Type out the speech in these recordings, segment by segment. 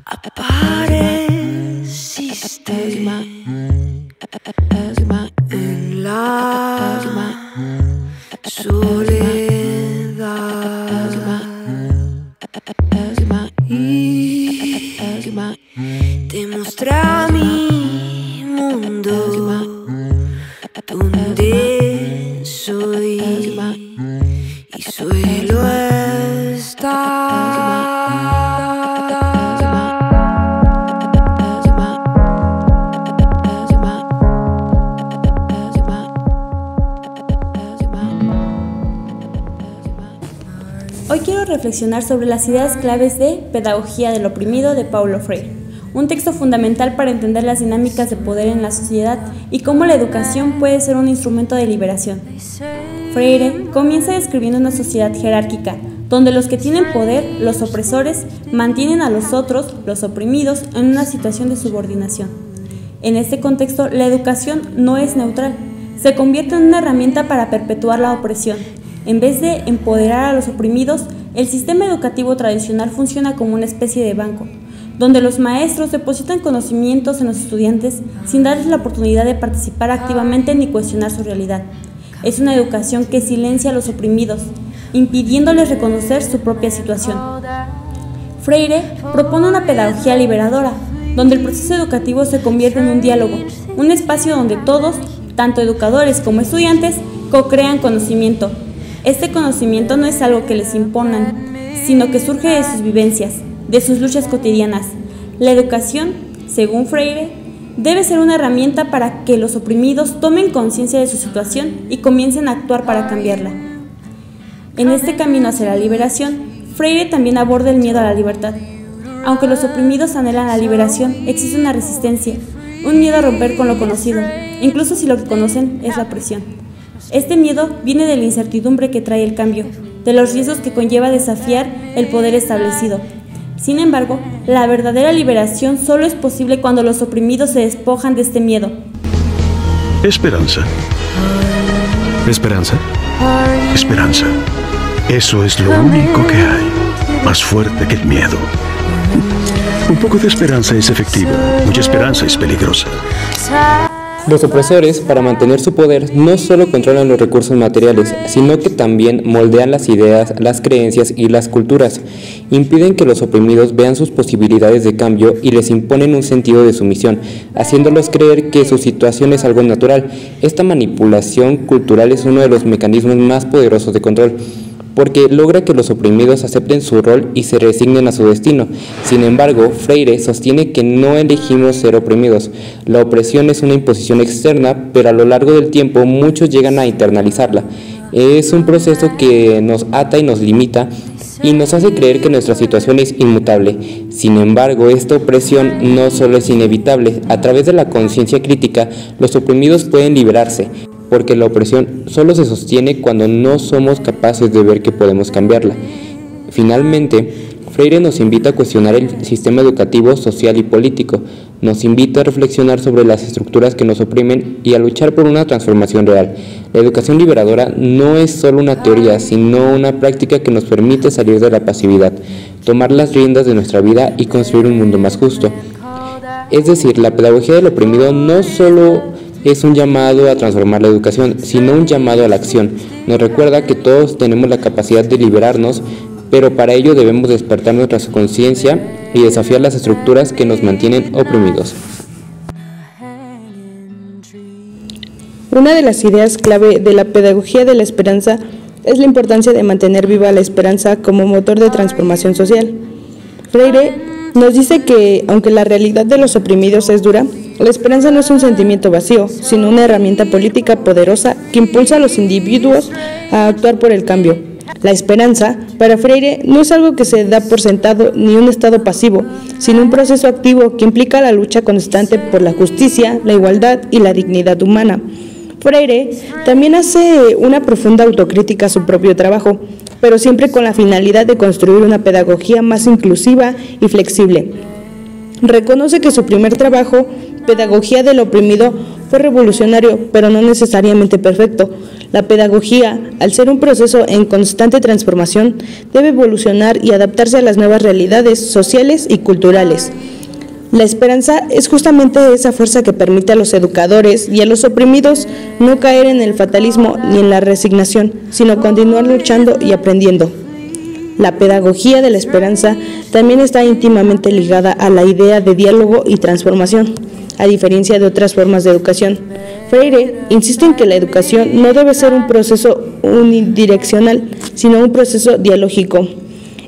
Apareciste en la soledad y te mostré a mi mundo donde soy y suelo estar. Hoy quiero reflexionar sobre las ideas claves de Pedagogía del oprimido de Paulo Freire, un texto fundamental para entender las dinámicas de poder en la sociedad y cómo la educación puede ser un instrumento de liberación. Freire comienza describiendo una sociedad jerárquica, donde los que tienen poder, los opresores, mantienen a los otros, los oprimidos, en una situación de subordinación. En este contexto, la educación no es neutral, se convierte en una herramienta para perpetuar la opresión. En vez de empoderar a los oprimidos, el sistema educativo tradicional funciona como una especie de banco, donde los maestros depositan conocimientos en los estudiantes sin darles la oportunidad de participar activamente ni cuestionar su realidad. Es una educación que silencia a los oprimidos, impidiéndoles reconocer su propia situación. Freire propone una pedagogía liberadora, donde el proceso educativo se convierte en un diálogo, un espacio donde todos, tanto educadores como estudiantes, co-crean conocimiento. Este conocimiento no es algo que les impongan, sino que surge de sus vivencias, de sus luchas cotidianas. La educación, según Freire, debe ser una herramienta para que los oprimidos tomen conciencia de su situación y comiencen a actuar para cambiarla. En este camino hacia la liberación, Freire también aborda el miedo a la libertad. Aunque los oprimidos anhelan la liberación, existe una resistencia, un miedo a romper con lo conocido, incluso si lo que conocen es la opresión. Este miedo viene de la incertidumbre que trae el cambio, de los riesgos que conlleva desafiar el poder establecido. Sin embargo, la verdadera liberación solo es posible cuando los oprimidos se despojan de este miedo. Esperanza. Esperanza. Esperanza. Eso es lo único que hay, más fuerte que el miedo. Un poco de esperanza es efectiva, mucha esperanza es peligrosa. Los opresores, para mantener su poder, no solo controlan los recursos materiales, sino que también moldean las ideas, las creencias y las culturas. Impiden que los oprimidos vean sus posibilidades de cambio y les imponen un sentido de sumisión, haciéndolos creer que su situación es algo natural. Esta manipulación cultural es uno de los mecanismos más poderosos de control, porque logra que los oprimidos acepten su rol y se resignen a su destino. Sin embargo, Freire sostiene que no elegimos ser oprimidos. La opresión es una imposición externa, pero a lo largo del tiempo muchos llegan a internalizarla. Es un proceso que nos ata y nos limita y nos hace creer que nuestra situación es inmutable. Sin embargo, esta opresión no solo es inevitable. A través de la conciencia crítica, los oprimidos pueden liberarse, porque la opresión solo se sostiene cuando no somos capaces de ver que podemos cambiarla. Finalmente, Freire nos invita a cuestionar el sistema educativo, social y político. Nos invita a reflexionar sobre las estructuras que nos oprimen y a luchar por una transformación real. La educación liberadora no es solo una teoría, sino una práctica que nos permite salir de la pasividad, tomar las riendas de nuestra vida y construir un mundo más justo. Es decir, la pedagogía del oprimido no solo es un llamado a transformar la educación, sino un llamado a la acción. Nos recuerda que todos tenemos la capacidad de liberarnos, pero para ello debemos despertar nuestra conciencia y desafiar las estructuras que nos mantienen oprimidos. Una de las ideas clave de la pedagogía de la esperanza es la importancia de mantener viva la esperanza como motor de transformación social. Freire nos dice que, aunque la realidad de los oprimidos es dura, la esperanza no es un sentimiento vacío, sino una herramienta política poderosa que impulsa a los individuos a actuar por el cambio. La esperanza, para Freire, no es algo que se da por sentado ni un estado pasivo, sino un proceso activo que implica la lucha constante por la justicia, la igualdad y la dignidad humana. Freire también hace una profunda autocrítica a su propio trabajo, pero siempre con la finalidad de construir una pedagogía más inclusiva y flexible. Reconoce que su primer trabajo, Pedagogía del oprimido, fue revolucionario, pero no necesariamente perfecto. La pedagogía, al ser un proceso en constante transformación, debe evolucionar y adaptarse a las nuevas realidades sociales y culturales. La esperanza es justamente esa fuerza que permite a los educadores y a los oprimidos no caer en el fatalismo ni en la resignación, sino continuar luchando y aprendiendo. La pedagogía de la esperanza también está íntimamente ligada a la idea de diálogo y transformación, a diferencia de otras formas de educación. Freire insiste en que la educación no debe ser un proceso unidireccional, sino un proceso dialógico.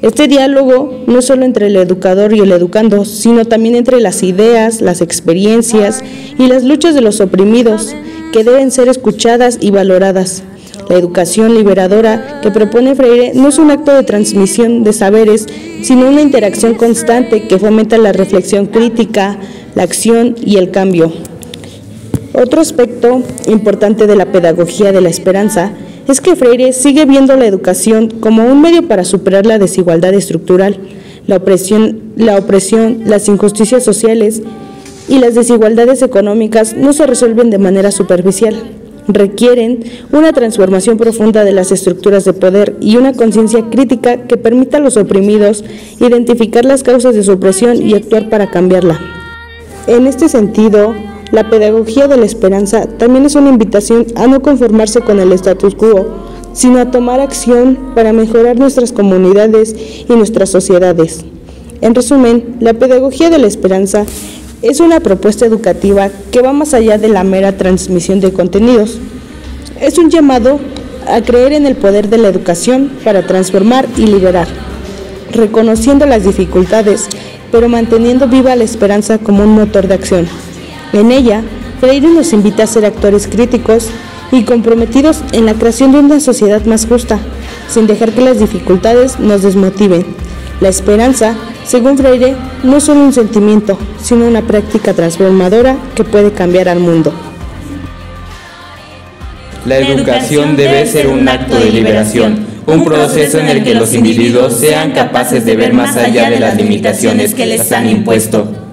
Este diálogo no es solo entre el educador y el educando, sino también entre las ideas, las experiencias y las luchas de los oprimidos, que deben ser escuchadas y valoradas. La educación liberadora que propone Freire no es un acto de transmisión de saberes, sino una interacción constante que fomenta la reflexión crítica, la acción y el cambio. Otro aspecto importante de la pedagogía de la esperanza es que Freire sigue viendo la educación como un medio para superar la desigualdad estructural, la opresión, las injusticias sociales y las desigualdades económicas no se resuelven de manera superficial. Requieren una transformación profunda de las estructuras de poder y una conciencia crítica que permita a los oprimidos identificar las causas de su opresión y actuar para cambiarla. En este sentido, la pedagogía de la esperanza también es una invitación a no conformarse con el status quo, sino a tomar acción para mejorar nuestras comunidades y nuestras sociedades. En resumen, la pedagogía de la esperanza es una propuesta educativa que va más allá de la mera transmisión de contenidos. Es un llamado a creer en el poder de la educación para transformar y liberar, reconociendo las dificultades, pero manteniendo viva la esperanza como un motor de acción. En ella, Freire nos invita a ser actores críticos y comprometidos en la creación de una sociedad más justa, sin dejar que las dificultades nos desmotiven. La esperanza, según Freire, no es solo un sentimiento, sino una práctica transformadora que puede cambiar al mundo. La educación debe ser un acto de liberación, un proceso en el que los individuos sean capaces de ver más allá de las limitaciones que les han impuesto.